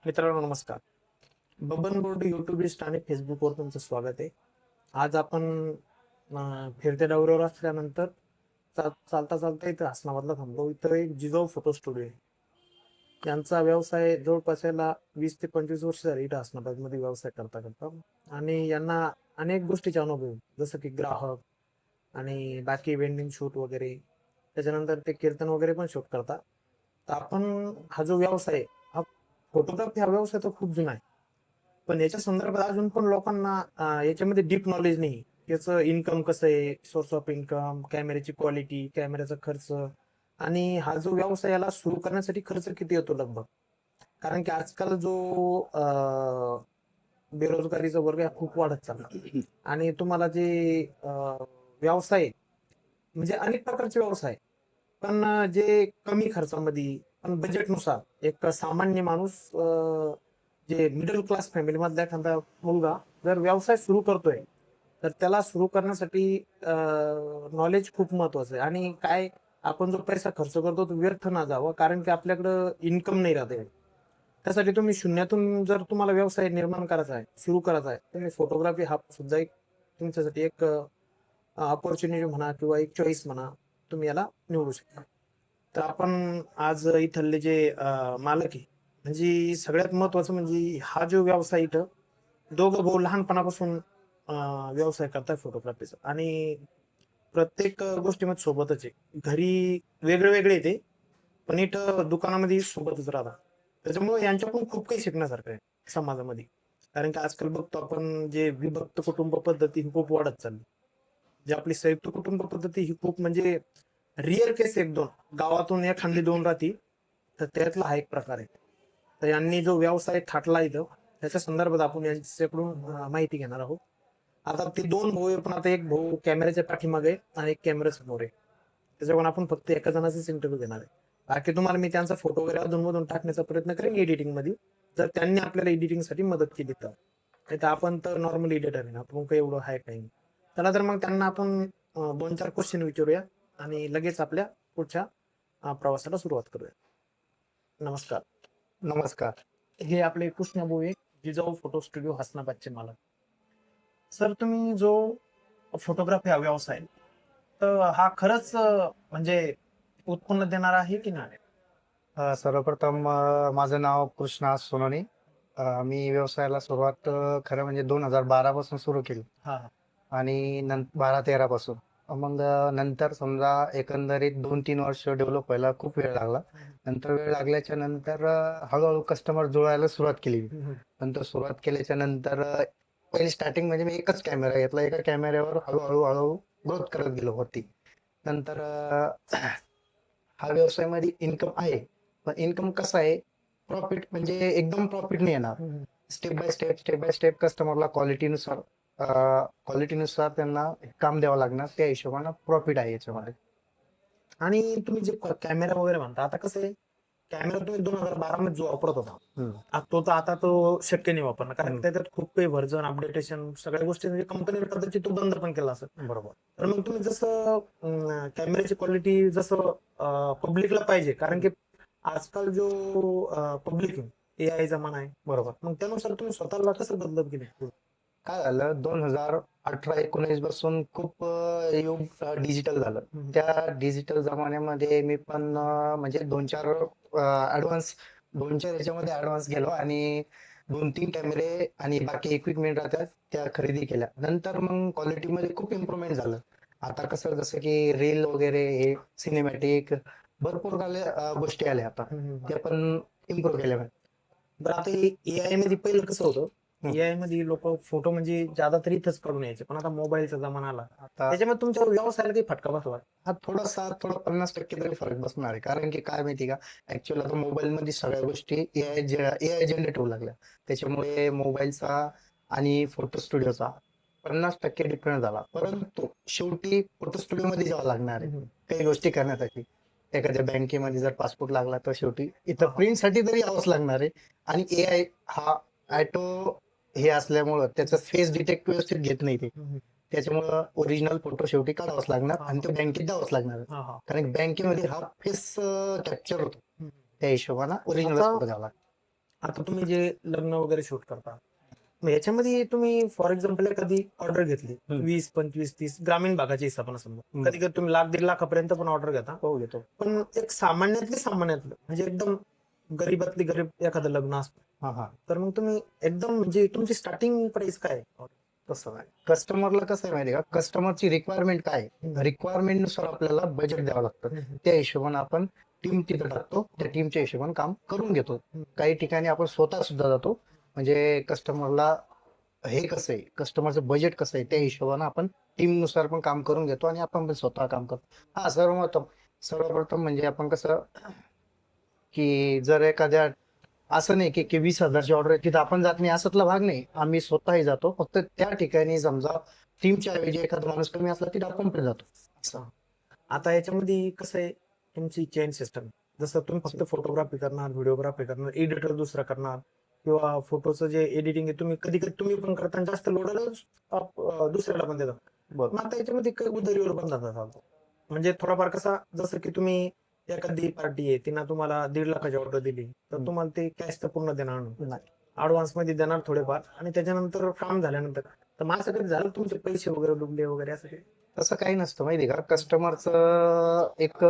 मित्रांनो नमस्कार. Baban board YouTube list आणि फेसबुकवर तुमचं स्वागत आहे. आज आपण फिरत्या दौऱ्यावर असल्यानंतर चालता चालता इथं हसनाबादला थांबलो. इथं एक जिजाऊ फोटो स्टुडिओ आहे. यांचा व्यवसाय जवळपास याला 20 ते 25 वर्ष झाली इथं हसनाबादमध्ये व्यवसाय करता करता. आणि यांना अनेक गोष्टीचे अनुभव आहे. जसं की ग्राहक आणि बाकी वेंडिंग शूट वगैरे. त्याच्यानंतर ते कीर्तन वगैरे पण शूट करतात. तर आपण हा जो व्यवसाय आहे, हा फोटोग्राफी हा व्यवसाय तर खूप जुना आहे. पण याच्या संदर्भात अजून पण लोकांना याच्यामध्ये डीप नॉलेज नाही. याचं इन्कम कसं आहे, सोर्स ऑफ इन्कम, कॅमेऱ्याची क्वालिटी, कॅमेऱ्याचा खर्च आणि हा जो व्यवसाय याला सुरू करण्यासाठी खर्च किती येतो लगभग. कारण की आजकाल जो बेरोजगारीचा वर्ग आहे खूप वाढत चालला आणि तुम्हाला जे व्यवसाय आहे, म्हणजे अनेक प्रकारचे व्यवसाय आहे. पण जे कमी खर्चामध्ये पण बजेटनुसार एक सामान्य माणूस जे मिडल क्लास फॅमिली मधला एखादा मुलगा जर व्यवसाय सुरू करतोय तर त्याला सुरू करण्यासाठी नॉलेज खूप महत्वाचं आहे. आणि काय आपण जो पैसा खर्च करतो तो व्यर्थ ना जावं, कारण की आपल्याकडं इन्कम नाही राहते. त्यासाठी तुम्ही शून्यातून जर तुम्हाला व्यवसाय निर्माण करायचा आहे, सुरू करायचा आहे, तुम्ही फोटोग्राफी हा सुद्धा एक तुमच्यासाठी एक ऑपॉर्च्युनिटी म्हणा किंवा एक चॉईस म्हणा, तुम्ही याला निवडू शकता. तर आपण आज इथले जे मालक आहे, म्हणजे सगळ्यात महत्वाचं म्हणजे हा जो व्यवसाय इथं दोघं भाऊ लहानपणापासून व्यवसाय करताय फोटोग्राफीचा आणि प्रत्येक गोष्टीमध्ये सोबतच आहे. घरी वेगळे वेगळे येते पण इथं दुकानामध्ये सोबतच राहतात. त्याच्यामुळे यांच्याकडून खूप काही शिकण्यासारखं आहे समाजामध्ये. कारण की आजकाल बघतो आपण जे विभक्त कुटुंब पद्धती ही खूप वाढत चालली. जी आपली संयुक्त कुटुंब पद्धती ही खूप म्हणजे रिअर केस एक दोन गावातून एखादी दोन राहती, तर त्यातला हा एक प्रकार आहे. तर यांनी जो व्यवसाय थाटला इथं त्याच्या संदर्भात आपण यांच्याकडून माहिती घेणार आहोत. आता ते दोन भाऊ आहे, पण आता एक भाऊ कॅमेऱ्याच्या पाठीमागे आहे आणि एक कॅमेरा समोर आहे. त्याच्याकडून आपण फक्त एका जणाचाच इंटरव्ह्यू घेणार आहे. बाकी तुम्हाला मी त्यांचा फोटो वगैरे अधूनमधून टाकण्याचा प्रयत्न करेन एडिटिंग मध्ये, जर त्यांनी आपल्याला एडिटिंगसाठी मदत केली तर. नाही तर आपण तर नॉर्मल एडिटर आहे ना, आपण काही एवढं हाय काही नाही. चला तर मग त्यांना आपण 2-4 क्वेश्चन विचारूया आणि लगेच आपल्या पुढच्या प्रवासाला सुरुवात करूया. नमस्कार. नमस्कार. हे आपले कृष्णा भाऊ आहे, जिजाऊ फोटो स्टुडिओ हसनाबादचे मालक. सर तुम्ही जो फोटोग्राफी हा व्यवसाय आहे, तर हा खरंच म्हणजे उत्पन्न देणारा आहे की नाही? सर्वप्रथम माझं नाव कृष्णा सोनवणे. मी व्यवसायाला सुरुवात खरं म्हणजे 2012 पासून सुरू केली हा हा. आणि 12-13 पासून. मग नंतर समजा एकंदरीत 2-3 वर्ष डेव्हलप व्हायला खूप वेळ लागला. नंतर वेळ लागल्याच्या नंतर हळूहळू कस्टमर जुळायला सुरुवात केली. नंतर सुरुवात केल्याच्या नंतर पहिली स्टार्टिंग म्हणजे मी एकच कॅमेरा घेतला. एका कॅमेऱ्यावर हळूहळू ग्रोथ करत गेलो होती. नंतर हा व्यवसायामध्ये इन्कम आहे, पण इन्कम कसं आहे, प्रॉफिट म्हणजे एकदम प्रॉफिट नाही येणार. स्टेप बाय स्टेप कस्टमरला क्वालिटीनुसार त्यांना काम द्यावं लागणार. त्या हिशोबानं प्रॉफिट आहे याच्यामध्ये. आणि तुम्ही जे कॅमेरा वगैरे म्हणता, आता कसं आहे, कॅमेरा तुम्ही 2012 मध्ये जो वापरत होता, तो तर आता तो शक्य नाही वापरणं, कारण त्याच्यात खूप काही व्हर्जन अपडेटेशन सगळ्या गोष्टी म्हणजे कंपनीने कदाचित तो बंद पण केला असेल. बरोबर. तर मग तुम्ही जसं कॅमेऱ्याची क्वालिटी जसं पब्लिकला पाहिजे, कारण की आजकाल जो पब्लिक AI जमाना आहे, बरोबर. मग त्यानुसार तुम्ही स्वतःला कसं बदलत गेले? काय झालं 2018-19 पासून खूप युग डिजिटल झालं. त्या डिजिटल जमान्यामध्ये मी पण म्हणजे 2-4 याच्यामध्ये ऍडव्हान्स गेलो आणि 2-3 कॅमेरे आणि बाकी इक्विपमेंट राहतात त्या खरेदी केल्या. नंतर मग क्वालिटीमध्ये खूप इम्प्रुव्हमेंट झालं. आता कसं जसं की रील वगैरे हे सिनेमॅटिक भरपूर गोष्टी आल्या आता, त्या पण इम्प्रूव्ह केल्या. बरं आता AI मध्ये पहिलं कसं होतं, AI मध्ये लोक फोटो म्हणजे ज्यादा तरी इथंच काढून यायचे, पण आता मोबाईलचा जमाना आला, आता त्याच्यामुळे तुमच्या व्यवसायाला काही फटका बसला? हा थोडा 50% तरी फरक बसणार आहे. कारण की काय माहिती का, ऍक्च्युअली आता मोबाईल मध्ये सगळ्या गोष्टी एआय जनरेट होऊ लागल्या. त्याच्यामुळे मोबाईलचा आणि फोटो स्टुडिओचा 50% डिफरन्स झाला. परंतु शेवटी फोटो स्टुडिओ मध्ये जावं लागणार आहे काही गोष्टी करण्यासाठी. एखाद्या बँकेमध्ये जर पासपोर्ट लागला तर शेवटी इथं प्रिंट साठी तरी यावंच लागणार आहे. आणि एआय हा ऑटो हे असल्यामुळं त्याचं फेस डिटेक्ट व्यवस्थित घेत नाही ते. त्याच्यामुळं ओरिजिनल फोटो शेवटी काढावाच लागणार आणि तो बँकेत द्यावाच लागणार. कारण बँकेमध्ये हा फेस कॅप्चर होतो, त्या हिशोबानं ओरिजिनल फोटो द्यावा लागतो. आता तुम्ही जे लग्न वगैरे शूट करता, मग याच्यामध्ये तुम्ही फॉर एक्झाम्पल एखादी ऑर्डर घेतली, हम्म. 20, 25, 30 ग्रामीण भागाच्या हिशोबाने समजा, हम्म. कधी कधी तुम्ही लाख 1.5 लाखापर्यंत पण ऑर्डर घेता. हो घेतो. पण एक सामान्यातलं म्हणजे एकदम गरीबातली गरीब एखादं लग्न असतं, हा हा तर मग तुम्ही एकदम म्हणजे तुमची स्टार्टिंग प्राइस काय आहे? तसं नाही. कस्टमरला कसं आहे माहिती आहे का, कस्टमरची रिक्वायरमेंट काय आहे, हम्म. रिक्वायरमेंट नुसार आपल्याला बजेट द्यावं लागतं. हम्म. त्या हिशोबाने आपण टीम तिथं टाकतो, त्या टीमच्या हिशोबाने काम करून घेतो. हम्म. काही ठिकाणी आपण स्वतः सुद्धा जातो, म्हणजे कस्टमरला हे कसं आहे, कस्टमरचं बजेट कसं आहे, त्या हिशोबाने आपण टीम नुसार पण काम करून घेतो आणि आपण पण स्वतः काम करतो. हा सर्वप्रथम म्हणजे आपण कसं की जर एखाद्या असं नाही की 20,000ची ऑर्डर आहे तिथं आपण जात नाही, असतला भाग नाही. आम्ही स्वतःही जातो, फक्त त्या ठिकाणी समजा टीमच्या ऐवजी एखादा माणूस कमी असला तिथं आपण पण जातो. असं. आता याच्यामध्ये कसं आहे, तुमची चेन सिस्टम, जसं तुम्ही फक्त फोटोग्राफी करणार, व्हिडिओग्राफी करणार, एडिटर दुसरा करणार, किंवा फोटोचं जे एडिटिंग आहे तुम्ही कधी कधी तुम्ही पण करता आणि जास्त लोड दुसऱ्याला पण देता. बरोबर. मग आता याच्यामध्ये काही उधारीवर पण धंदा चालतो. म्हणजे थोडाफार कसा, जसं की तुम्ही एखादी पार्टी आहे तिनं तुम्हाला 1.5 लाखाची ऑर्डर दिली, तर हम्म. तुम्हाला ते कॅश तर पूर्ण देणार नाही, नाही. ऍडव्हान्स मध्ये देणार थोडेफार, आणि त्याच्यानंतर काम झाल्यानंतर. तर मग असं कधी झालं तुमचे पैसे वगैरे डुबले वगैरे असं काही? तसं काही नसतं माहिती का, कस्टमरचं एक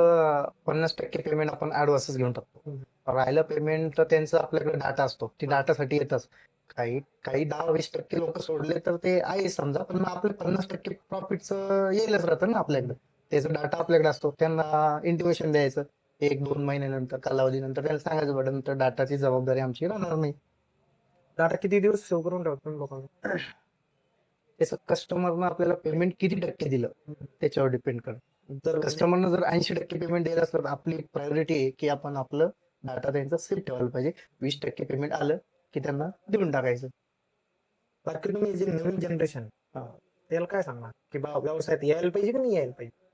50% पेमेंट आपण ऍडव्हान्सच घेऊन टाकतो. हम्म. राहिलं पेमेंट तर त्यांचा आपल्याकडे डाटा असतो, ती डाटासाठी येतच. काही काही 10-20% लोक सोडले तर ते आहे समजा, पण मग आपलं 50% प्रॉफिटचं येईलच राहतं ना आपल्याकडे. त्याचा डाटा आपल्याकडे असतो, त्यांना इंटिमेशन द्यायचं 1-2 महिन्यानंतर, कालावधीनंतर त्यांना सांगायचं बटन, नंतर डाटाची जबाबदारी आमची राहणार नाही. डाटा किती दिवस सेव्ह करून ठेवतो तुम्ही लोकांना? त्याचं कस्टमरनं आपल्याला पेमेंट किती टक्के दिलं त्याच्यावर डिपेंड करतं. तर कस्टमरनं जर 80% पेमेंट द्यायला असलं तर आपली प्रायोरिटी आहे की आपण आपलं डाटा त्यांचा सेफ ठेवायला पाहिजे. 20% पेमेंट आलं की त्यांना देऊन टाकायचं. बाकी तुम्ही जे नवीन जनरेशन, त्याला काय सांगणार की बा व्यवसायात यायला पाहिजे की नाही यायला पाहिजे?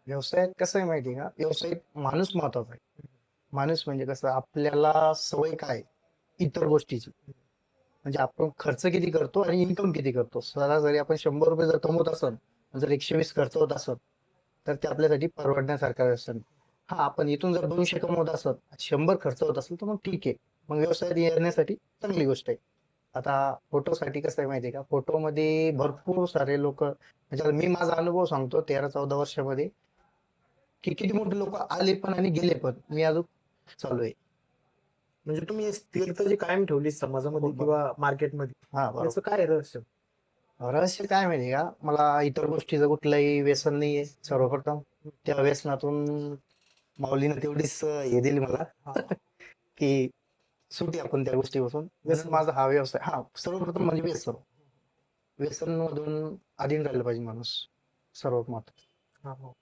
व्यवसायात कसं आहे माहिती आहे का, व्यवसायात माणूस महत्वाचा आहे. माणूस म्हणजे कसं, आपल्याला सवय काय इतर गोष्टीची, म्हणजे आपण खर्च किती करतो आणि इन्कम किती करतो. सरासरी आपण 100 रुपये जर कमवत असेल, जर 120 खर्च होत असेल, तर ते आपल्यासाठी परवडण्यासारखं असेल. हा, आपण इथून जर 200 कमवत असेल, 100 खर्च होत असेल, तर मग ठीक आहे, मग व्यवसायात येण्यासाठी चांगली गोष्ट आहे. आता फोटोसाठी कसं आहे माहिती आहे का, फोटोमध्ये भरपूर सारे लोक, म्हणजे आता मी माझा अनुभव सांगतो 13-14 वर्षामध्ये, की किती मोठे लोक आले पण आणि गेले पण, मी अजून चालू आहे. म्हणजे तुम्ही स्थिरता जी कायम ठेवली समाजामध्ये हो, किंवा मार्केटमध्ये, हा बरोबर. याचं काय आहे रहस्य? रहस्य काय माहिती का, मला इतर गोष्टीचं कुठलंही व्यसन नाहीये. सर्वप्रथम त्या व्यसनातून माऊलीनं तेवढीच हे दिली मला की सुटी आपण त्या गोष्टीपासून. व्यसन माझा हा व्यवसाय, हा सर्वप्रथम म्हणजे व्यसन मधून अधीन राहिलं पाहिजे माणूस, सर्वात महत्वाचं. हा, हो.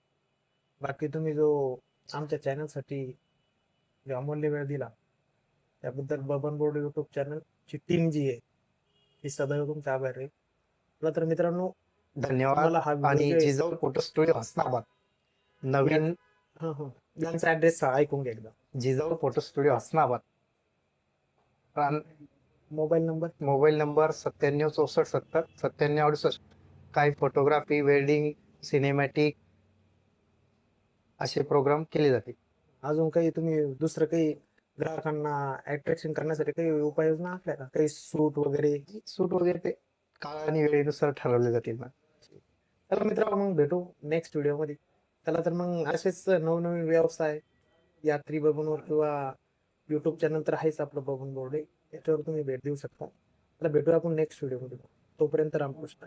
बाकी तुम्ही जो आमच्या चॅनलसाठी जे अमूल्य वेळ दिला, त्याबद्दल बबन बोर्ड युट्यूब चॅनलची टीम जी आहे ती सदैव तुमचा आभार आहे. चला तर मित्रांनो, धन्यवाद. तुम्हाला हा आणि video Jijau photo studio Hasnabad, नवीन यांचा ऍड्रेस ऐकून घ्या एकदा. Jijau photo studio Hasnabad. Mobile number mobile number 97 64 70 97 68. काही फोटोग्राफी, वेडिंग, सिनेमॅटिक असे प्रोग्राम केले जाते. अजून काही तुम्ही दुसरं काही ग्राहकांना अट्रॅक्शन करण्यासाठी काही उपाययोजना असल्या का, काही सूट वगैरे? सूट वगैरे ते काळ आणि वेळेनुसार ठरवले जातील ना. चला मित्रांनो, मग भेटू नेक्स्ट व्हिडिओ मध्ये. चला तर मग असेच नवनवीन व्यवसाय यात्री बबनवर किंवा युट्यूब चॅनल तर आहेच आपलं बबन बोर्डे, याच्यावर तुम्ही भेट देऊ शकता. चला भेटूया आपण नेक्स्ट व्हिडिओ मध्ये. तोपर्यंत रामकृष्ण.